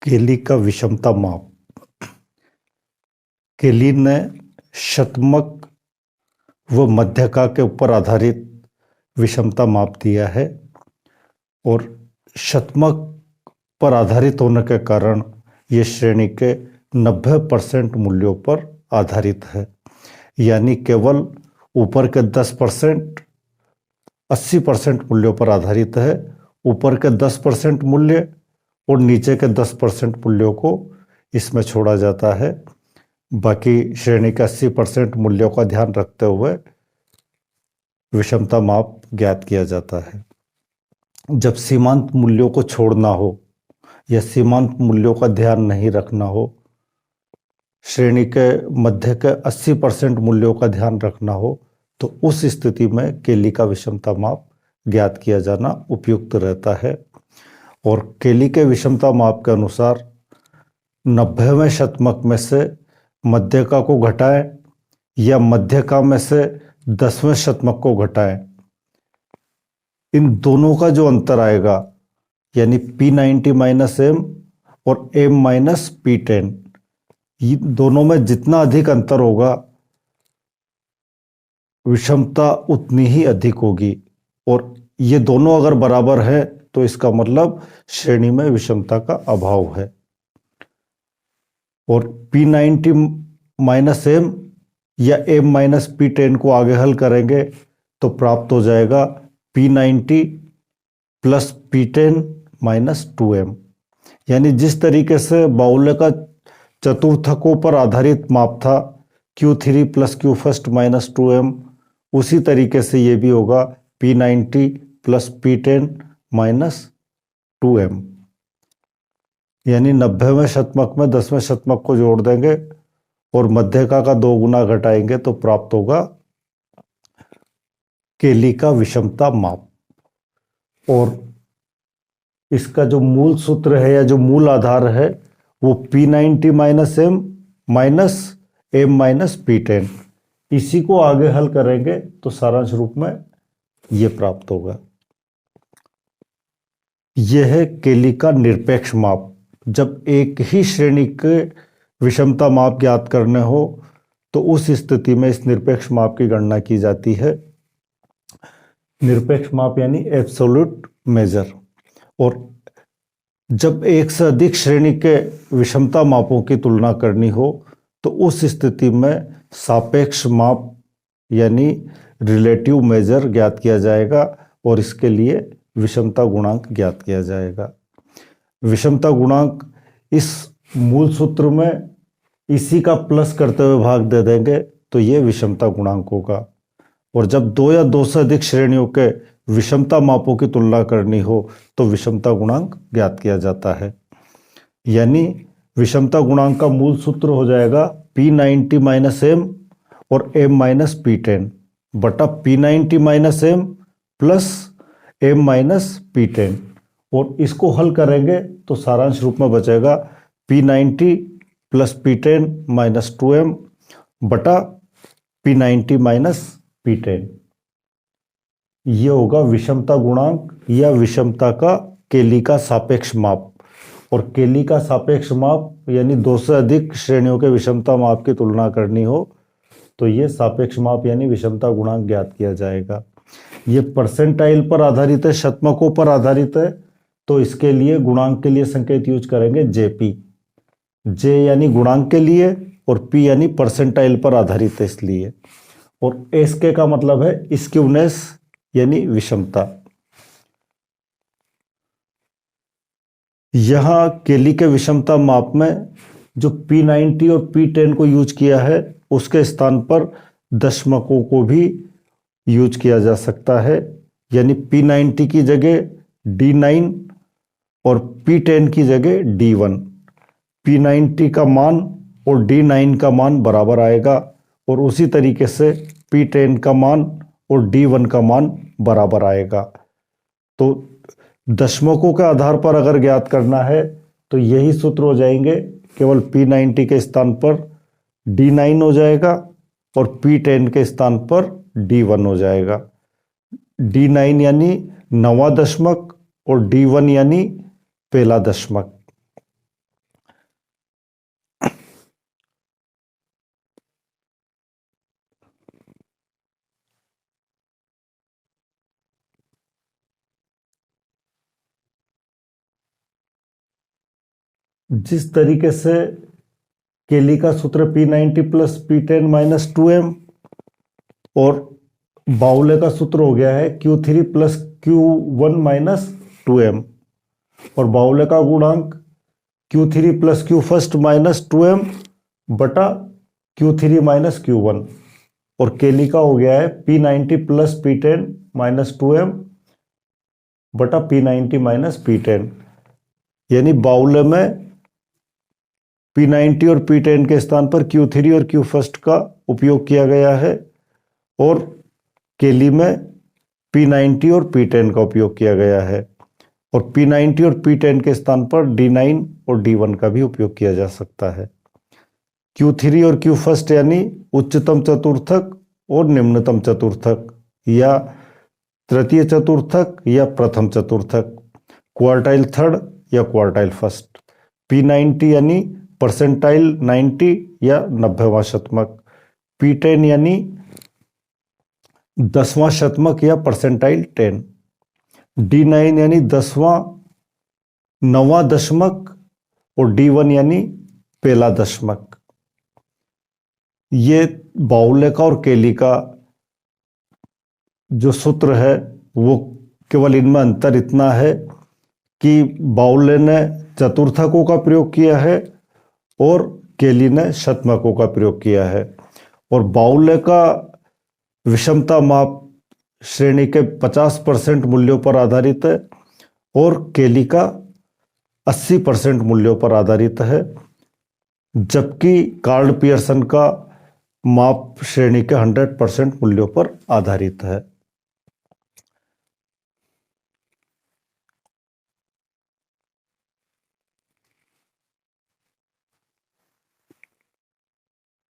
केली का विषमता माप। केली ने शतमक व मध्यका के ऊपर आधारित विषमता माप दिया है और शतमक पर आधारित होने के कारण ये श्रेणी के 90% मूल्यों पर आधारित है, यानी केवल ऊपर के 10% 80% मूल्यों पर आधारित है। ऊपर के 10% मूल्य और नीचे के 10% मूल्यों को इसमें छोड़ा जाता है। बाकी श्रेणी के 80% मूल्यों का ध्यान रखते हुए विषमता माप ज्ञात किया जाता है। जब सीमांत मूल्यों को छोड़ना हो या सीमांत मूल्यों का ध्यान नहीं रखना हो, श्रेणी के मध्य के 80% मूल्यों का ध्यान रखना हो, तो उस स्थिति में केली का विषमता माप ज्ञात किया जाना उपयुक्त रहता है। और केली के विषमता माप के अनुसार 90वें शतमक में से मध्यका को घटाएं या मध्यका में से 10वें शतमक को घटाएं, इन दोनों का जो अंतर आएगा यानी P90 माइनस M और M माइनस P10, ये दोनों में जितना अधिक अंतर होगा विषमता उतनी ही अधिक होगी। और ये दोनों अगर बराबर है तो इसका मतलब श्रेणी में विषमता का अभाव है। और P90 माइनस M या M माइनस P10 को आगे हल करेंगे तो प्राप्त हो जाएगा P90 plus P10 minus 2M। यानी जिस तरीके से बाउले का चतुर्थकों पर आधारित माप था Q3 plus Q first minus 2M, उसी तरीके से ये भी होगा P90 plus P10 minus 2M। यानी 90वें शतमक में 10वें शतमक को जोड़ देंगे और मध्यका का 2 गुना घटाएंगे तो प्राप्त होगा केली का विषमता माप। और इसका जो मूल सूत्र है या जो मूल आधार है वो P90 minus M minus M minus P10, इसी को आगे हल करेंगे तो सारांश रूप में ये प्राप्त होगा। यह है केली का निरपेक्ष माप। जब एक ही श्रेणी के विषमता माप ज्ञात करने हो तो उस स्थिति में इस निरपेक्ष माप की गणना की जाती है। निरपेक्ष माप यानी एब्सोल्यूट मेजर। और जब एक से अधिक श्रेणी के विषमता मापों की तुलना करनी हो तो उस स्थिति में सापेक्ष माप यानी रिलेटिव मेजर ज्ञात किया जाएगा और इसके लिए विषमता गुणांक ज्ञात किया जाएगा। विषमता गुणांक इस मूल सूत्र में इसी का प्लस करते हुए भाग दे देंगे तो ये विषमता गुणांक होगा। और जब 2 या 2 से अधिक श्रेणियों के विषमता मापों की तुलना करनी हो तो विषमता गुणांक ज्ञात किया जाता है। यानी विषमता गुणांक का मूल सूत्र हो जाएगा P90 माइनस M और M माइनस P10 बटा P90 minus M plus M minus P10। और इसको हल करेंगे तो सारांश रूप में बचेगा P90 plus P10 minus 2M बटा P90 माइनस P10। ये होगा विषमता गुणांक या विषमता का केली का सापेक्ष माप। और केली का सापेक्ष माप यानी 2 से अधिक श्रेणियों के विषमता माप की तुलना करनी हो तो ये सापेक्ष माप यानी विषमता गुणांक ज्ञात किया जाएगा। ये परसेंटाइल पर आधारित है, शतमकों पर आधारित है, तो इसके लिए गुणांक के लिए संकेत यूज करेंगे JP। J यानी गुणांक के लिए और P यानी परसेंटाइल पर आधारित है इसलिए। और SK का मतलब है स्क्यूनेस यानी विषमता। यहां केली के विषमता माप में जो P90 और P10 को यूज किया है उसके स्थान पर दशमकों को भी यूज किया जा सकता है। यानी P90 की जगह D9 और P10 की जगह D1। P90 का मान और D9 का मान बराबर आएगा और उसी तरीके से P10 का मान और D1 का मान बराबर आएगा। तो दशमकों के आधार पर अगर ज्ञात करना है तो यही सूत्र हो जाएंगे, केवल P90 के स्थान पर D9 हो जाएगा और P10 के स्थान पर D1 हो जाएगा। D9 यानी 9वां दशमक और D1 यानी पहला दशमक। जिस तरीके से केली का सूत्र P90 plus P10 minus 2m और बाउले का सूत्र हो गया है Q3 plus Q1 minus 2m और बाउले का गुणांक Q3 plus Q first minus 2m बटा Q3 माइनस Q1 और केली का हो गया है P90 plus P10 minus 2m बटा P90 माइनस P10, यानी बाउले में P90 और P10 के स्थान पर Q3 और Q फर्स्ट का उपयोग किया गया है और केली में P90 और P10 का उपयोग किया गया है और P90 और P10 के स्थान पर D9 और D1 का भी उपयोग किया जा सकता है। Q3 और Q फर्स्ट यानी उच्चतम चतुर्थक और निम्नतम चतुर्थक या तृतीय चतुर्थक या प्रथम चतुर्थक, क्वार्टाइल थर्ड या क्वार्टाइल फर्स्ट। P90 यानी परसेंटाइल 90 या 90वां शतमक, P10 यानी 10वां शतमक या परसेंटाइल 10, D9 यानी 10वां 9वां दशमक और D1 यानी पहला दशमक। ये बाउले का और केली का जो सूत्र है वो केवल इनमें अंतर इतना है कि बाउले ने चतुर्थकों का प्रयोग किया है और केली ने शतमकों का प्रयोग किया है और बाउले का विषमता माप श्रेणी के 50% मूल्यों पर आधारित है और केली का 80% मूल्यों पर आधारित है, जबकि कार्ल पियर्सन का माप श्रेणी के 100% मूल्यों पर आधारित है।